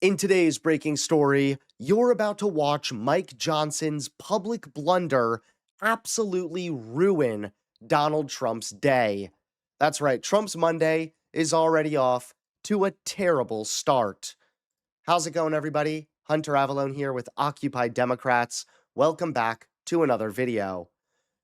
In today's breaking story, you're about to watch Mike Johnson's public blunder absolutely ruin Donald Trump's day. That's right, Trump's Monday is already off to a terrible start. How's it going, everybody? Hunter Avalone here with Occupy Democrats. Welcome back to another video.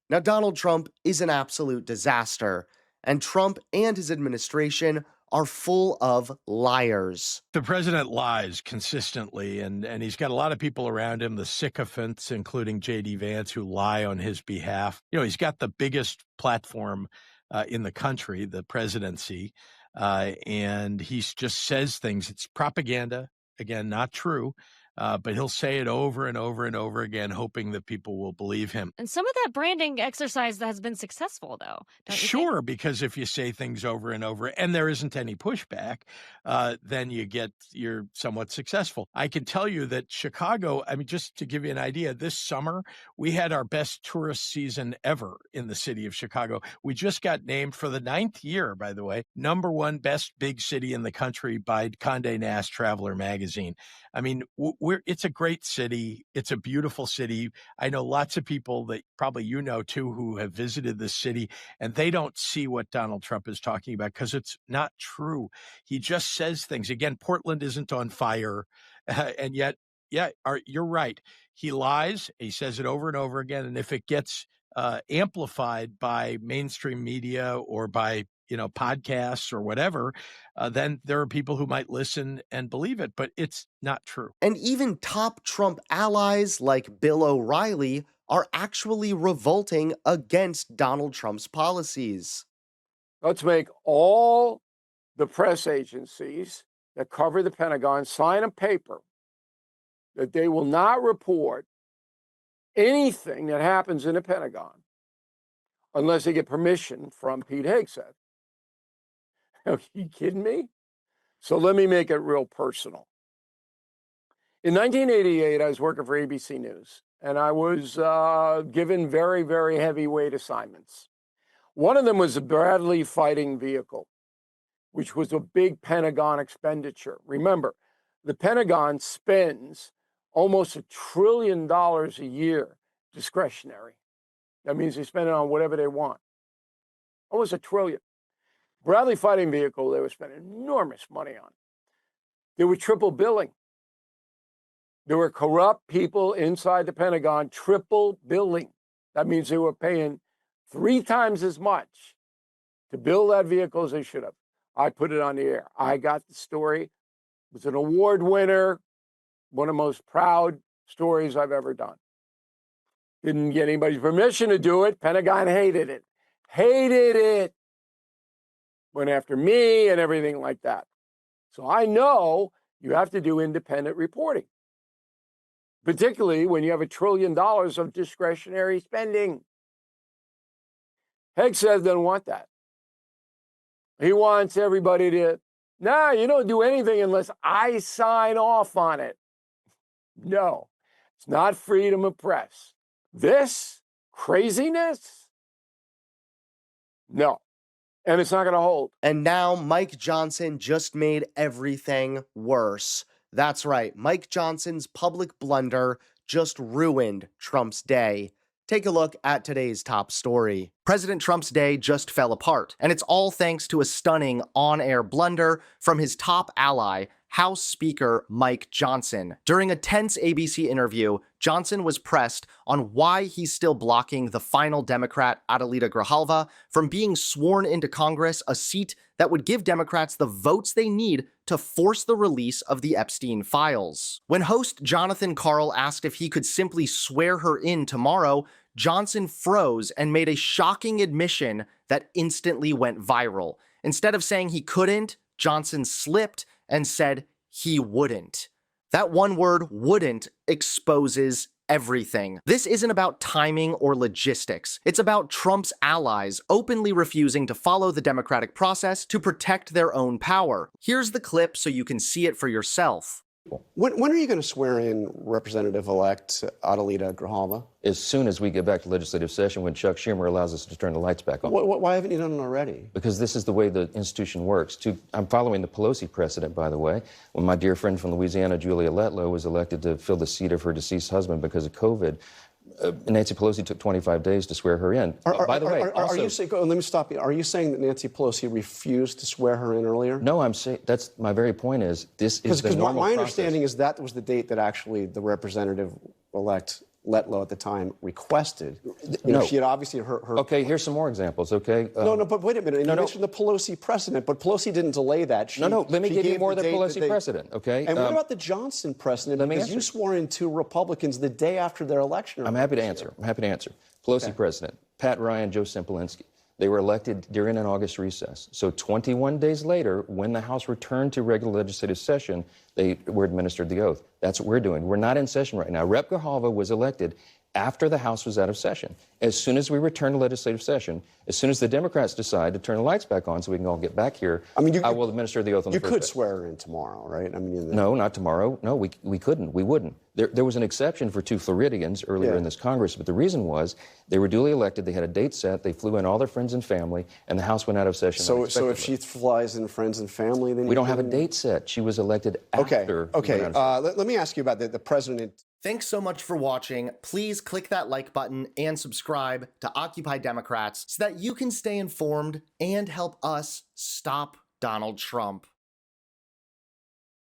Now, Donald Trump is an absolute disaster, and Trump and his administration are full of liars. The president lies consistently, and he's got a lot of people around him, the sycophants, including J.D. Vance, who lie on his behalf. You know, he's got the biggest platform in the country, the presidency, and he just says things. It's propaganda, again, not true. But he'll say it over and over and over again, hoping that people will believe him. And some of that branding exercise has been successful, though, don't you think? Sure, because if you say things over and over and there isn't any pushback, then you're somewhat successful. I can tell you that Chicago, I mean, just to give you an idea, this summer we had our best tourist season ever in the city of Chicago. We just got named for the 9th year, by the way, #1 best big city in the country by Condé Nast Traveler magazine. I mean, it's a great city. It's a beautiful city. I know lots of people that probably you know too who have visited this city, and they don't see what Donald Trump is talking about because it's not true. He just says things. Again, Portland isn't on fire, and yet, you're right. He lies. He says it over and over again, and if it gets amplified by mainstream media or by podcasts or whatever, then there are people who might listen and believe it, but it's not true. And even top Trump allies like Bill O'Reilly are actually revolting against Donald Trump's policies. Let's make all the press agencies that cover the Pentagon sign a paper that they will not report anything that happens in the Pentagon unless they get permission from Pete Hegseth. Are you kidding me? So let me make it real personal. In 1988, I was working for ABC News, and I was given very, very heavyweight assignments. One of them was a Bradley fighting vehicle, which was a big Pentagon expenditure. Remember, the Pentagon spends almost $1 trillion a year discretionary. That means they spend it on whatever they want. Almost $1 trillion. Bradley fighting vehicle, they were spending enormous money on. They were triple billing. There were corrupt people inside the Pentagon triple billing. That means they were paying 3 times as much to build that vehicle as they should have. I put it on the air. I got the story. It was an award winner, one of the most proud stories I've ever done. Didn't get anybody's permission to do it. Pentagon hated it. Hated it. Went after me and everything like that. So I know you have to do independent reporting, particularly when you have $1 trillion of discretionary spending. Hegseth doesn't want that. He wants everybody to, no, you don't do anything unless I sign off on it. No, it's not freedom of press. This craziness? No. And it's not going to hold. And now Mike Johnson just made everything worse. That's right, Mike Johnson's public blunder just ruined Trump's day. Take a look at today's top story. President Trump's day just fell apart, and it's all thanks to a stunning on-air blunder from his top ally, House Speaker Mike Johnson. During a tense ABC interview, Johnson was pressed on why he's still blocking the final Democrat, Adelita Grijalva, from being sworn into Congress, a seat that would give Democrats the votes they need to force the release of the Epstein files. When host Jonathan Karl asked if he could simply swear her in tomorrow, Johnson froze and made a shocking admission that instantly went viral. Instead of saying he couldn't, Johnson slipped and said he wouldn't. That one word, wouldn't, exposes everything. This isn't about timing or logistics. It's about Trump's allies openly refusing to follow the democratic process to protect their own power. Here's the clip so you can see it for yourself. When are you going to swear in Representative-elect Adelita Grijalva? As soon as we get back to legislative session, when Chuck Schumer allows us to turn the lights back on. Why haven't you done it already? Because this is the way the institution works. I'm following the Pelosi precedent, by the way, when my dear friend from Louisiana, Julia Letlow, was elected to fill the seat of her deceased husband because of COVID. Nancy Pelosi took 25 days to swear her in. By the way, are you saying? Let me stop you. Are you saying that Nancy Pelosi refused to swear her in earlier? No, I'm saying that's my very point. Is this is the normal my process. understanding is that was the date that actually the representative-elect Letlow at the time requested. No. She had obviously her. Okay, here's some more examples. Okay. No, but wait a minute. You mentioned the Pelosi precedent, but Pelosi didn't delay that. Let me give you more of the Pelosi precedent. Okay. And what about the Johnson precedent? Because you swore in 2 Republicans the day after their election. I'm happy to answer. Pelosi precedent. Pat Ryan, Joe Simpolinski. They were elected during an August recess. So 21 days later, when the House returned to regular legislative session, they were administered the oath. That's what we're doing. We're not in session right now. Rep. Grijalva was elected after the House was out of session. As soon as we return to legislative session, as soon as the Democrats decide to turn the lights back on so we can all get back here, I will administer the oath on the first day. You could swear her in tomorrow, right? I mean, no, not tomorrow. No, we couldn't. We wouldn't. There was an exception for 2 Floridians earlier in this Congress, but the reason was they were duly elected, they had a date set, they flew in all their friends and family, and the House went out of session. So if she flies in friends and family, then we don't have a date set. She was elected after. Okay. Let me ask you about the president. Thanks so much for watching. Please click that like button and subscribe to Occupy Democrats so that you can stay informed and help us stop Donald Trump.